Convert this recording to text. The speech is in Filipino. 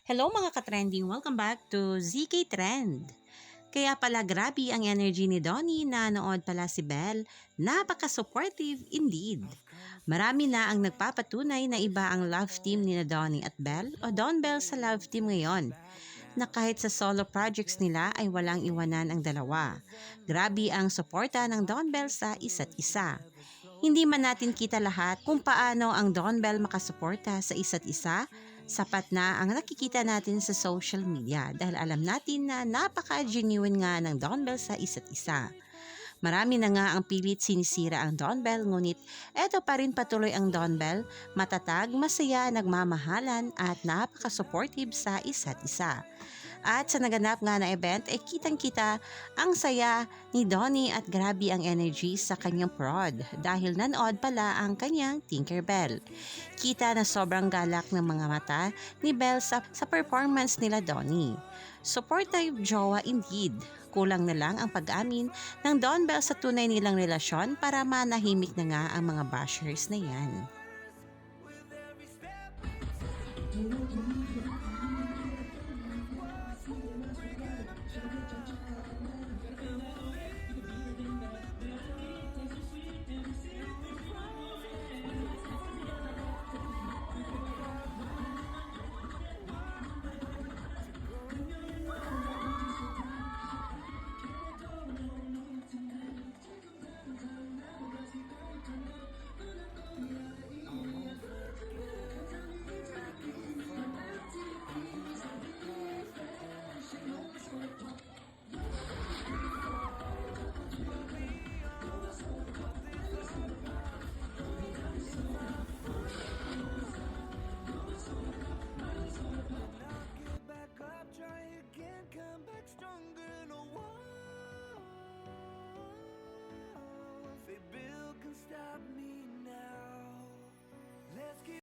Hello mga ka-trending! Welcome back to ZK Trend. Kaya pala grabe ang energy ni Donnie na nood pala si Belle. Napaka-supportive indeed. Marami na ang nagpapatunay na iba ang love team ni Donnie at Belle o Don Belle sa love team ngayon. Na kahit sa solo projects nila ay walang iwanan ang dalawa. Grabe ang suporta ng Don Belle sa isa't isa. Hindi man natin kita lahat kung paano ang Don Bell makasuporta sa isa't isa, sapat na ang nakikita natin sa social media dahil alam natin na napaka-genuine nga ng Don Bell sa isa't isa. Marami na nga ang pilit sinisira ang Don Bell ngunit eto pa rin patuloy ang Don Bell, matatag, masaya, nagmamahalan at napaka-supportive sa isa't isa. At sa naganap nga na event ay kitang-kita ang saya ni Donnie at grabe ang energy sa kanyang prod dahil nanood pala ang kanyang Tinkerbell. Kita na sobrang galak ng mga mata ni Belle sa performance nila Donnie. Supportive jowa indeed. Kulang na lang ang pag-amin ng Don Bell sa tunay nilang relasyon para manahimik na nga ang mga bashers na yan.